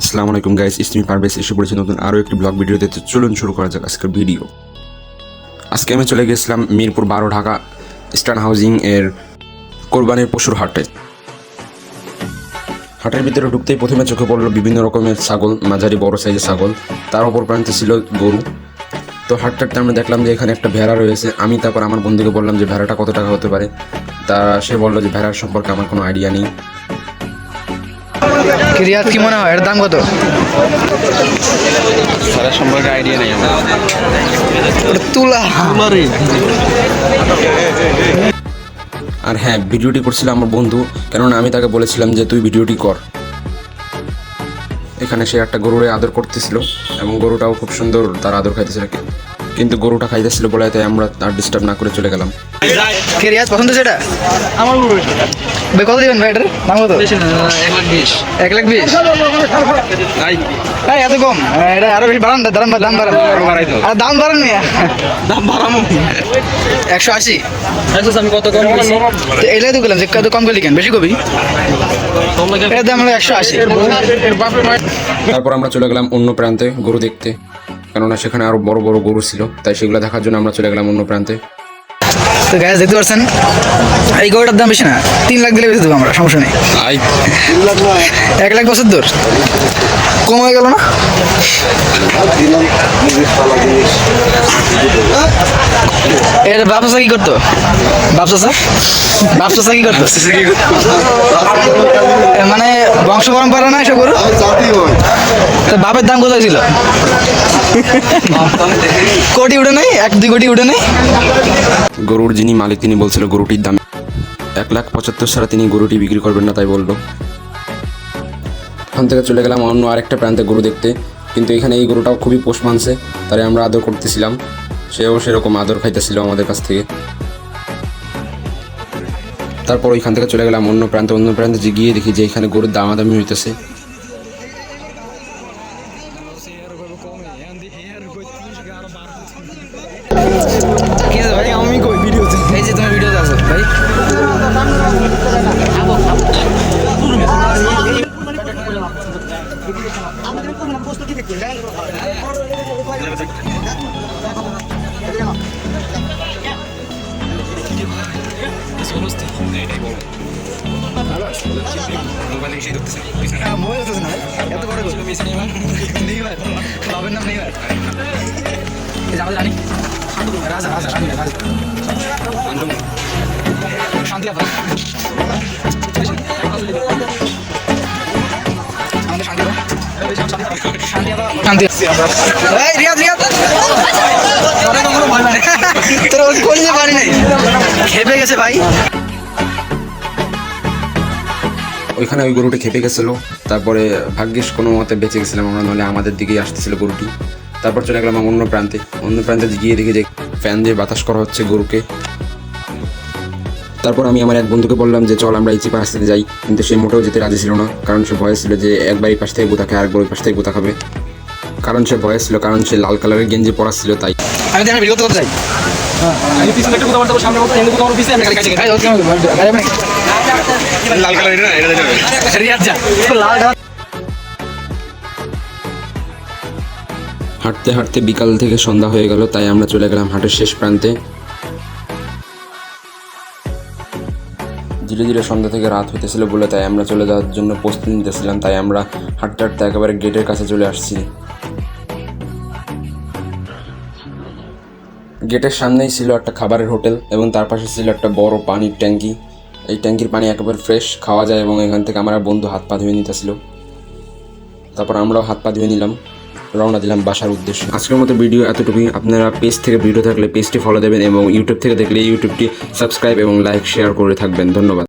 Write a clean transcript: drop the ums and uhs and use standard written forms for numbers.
আসসালামু আলাইকুম গাইস, ইসমি পারভেজ এসে পড়েছে নতুন আরও একটি ব্লগ ভিডিওতে। তো চলুন শুরু করা যাক আজকের ভিডিও। আজকে আমি চলে গেছিলাম মিরপুর 12 ঢাকা ইস্টার্ন হাউজিং এর কোরবানির পশুর হাটে। হাটের ভিতরে ঢুকতেই প্রথমে চোখে পড়লো বিভিন্ন রকমের ছাগল, মাঝারি বড় সাইজের ছাগল, তার অপর প্রান্তে ছিল গরু। তো হাটটাতে আমরা দেখলাম যে এখানে একটা ভেড়া রয়েছে। আমি তারপর আমার বন্ধুকে বললাম যে ভেড়াটা কত টাকা হতে পারে। তা সে বললো যে ভেড়ার সম্পর্কে আমার কোনো আইডিয়া নেই। রিয়াদ কি মনে হয় এর দাম কত? সারের সম্পর্কে আইডিয়া নেই আমার। তুলা আর হ্যাঁ, ভিডিওটি করছিল আমার বন্ধু, কেননা আমি তাকে বলেছিলাম যে তুই ভিডিওটি কর। এখানে সে একটা গরুরে আদর করতেছিল এবং গরুটাও খুব সুন্দর তার আদর খাইতেছিল, কিন্তু গরুটা খাইতেছিল বলে তাই আমরা তার ডিস্টার্ব না করে চলে গেলাম। কে রিয়াদ পছন্দ সেটা? আমার গরু ভাই কত দিবেন ভাই এটার দাম কত? 1,20,000। 1,20,000? তাই এই এত কম? এটা আরো বেশি বাড়ান, দাম বাড়ান। আর দাম বাড়ান মিয়া, দাম বাড়ামো 180। আমি কত কম বলছি? তো এটাই তো বললাম যে কত কম করলি কেন, বেশি কবি। এর দাম হলো 180। তারপর আমরা চলে গেলাম অন্য প্রান্তে গরু দেখতে, কেননা সেখানে আরো বড় বড় গরু ছিল, তাই সেগুলো দেখার জন্য আমরা চলে গেলাম অন্য প্রান্তে। তো গ্যাস দেখতে পাচ্ছেন এই গরুটার দাম বেশি না, 3 লাখ দিলে বেশি দেবো আমরা, সমস্যা নেই। 1,75,000 কম হয়ে গেল না? এর বাপসা কি করতো? বাপসা কি করতো? মানে বংশ পরম্পরা না এসব গরু? তো বাপের দাম কোথায় ছিল? কোটি উঠে নেই, 1-2 কোটি উঠে নেই। গরুর যিনি মালিক তিনি বলছিল গরুটির দাম 1,75,000 ছাড়া তিনি গরুটি বিক্রি করবেন না, তাই বললো। ওখান থেকে চলে গেলাম অন্য আরেকটা প্রান্তে গরু দেখতে, কিন্তু এখানে এই গরুটাও খুবই পোষ মানছে, তাই আমরা আদর করতেছিলাম। সেও সেরকম আদর খাইতেছিল আমাদের কাছ থেকে। তারপর ওইখান থেকে চলে গেলাম অন্য প্রান্তে গিয়ে দেখি যে এখানে গরুর দামাদামি হইতেছে। ভাই আমি কই ভিডিওতে, এই যে তুমি ভিডিওতে আছো ভাই। বাবার নাম নেই জানি রাজা শান্তি আপা, খেপে গেছে ভাই। ওইখানে ওই গরুটি খেপে গেছিলো। তারপরে ভাগ্যিস কোনো মতে বেঁচে গেছিলাম আমরা, নাহলে আমাদের দিকেই আসতেছিল গরুটি। তারপর চলে গেলাম অন্য প্রান্তে গিয়ে দেখি যে ফ্যান দিয়ে বাতাস করা হচ্ছে গরুকে। তারপর আমি আমার এক বন্ধুকে বললাম যে চল আমরা এই পাশ থেকে যাই, কিন্তু সে মোটেও যেতে রাজি ছিল না, কারণ সে ভয় ছিল যে একবার এই পাশ থেকে গুতা খায় আরেকবার ওই পাশ থেকে গুতা খাবে। কারণ সে লাল কালারের গেঞ্জি পরা ছিল, তাই। আমি ভিডিও করতে চাই। আমি পিছনে একটা কথা বলতে সামনে কথা এনে কথা পিছনে আমি কাছে লাল কালার এটা রিয়াদ যা লাল। হাঁটতে হাঁটতে বিকাল থেকে সন্ধ্যা হয়ে গেল, তাই আমরা চলে গেলাম হাটের শেষ প্রান্তে। ধীরে ধীরে সন্ধ্যা থেকে রাত হইতেছিল বলে তাই আমরা চলে যাওয়ার জন্য প্রস্তুতি নিতেছিলাম, তাই আমরা হাঁটতে হাঁটতে একেবারে গেটের কাছে চলে আসছি। গেটের সামনেই ছিল একটা খাবারের হোটেল এবং তার পাশে ছিল একটা বড় পানির ট্যাঙ্কি। এই ট্যাঙ্কির পানি একেবারে ফ্রেশ, খাওয়া যায়, এবং এখান থেকে আমার বন্ধু হাত পা ধুয়ে নিতেছিল। তারপর আমরাও হাত পা ধুয়ে নিলাম, রওনা দিলাম বাসার উদ্দেশ্যে। আজকের মতো ভিডিও এতটুকুই। আপনারা পেজ থেকে ভিডিও থাকলে পেজটি ফলো দেবেন এবং ইউটিউব থেকে দেখলে ইউটিউবটি সাবস্ক্রাইব এবং লাইক শেয়ার করে থাকবেন। ধন্যবাদ।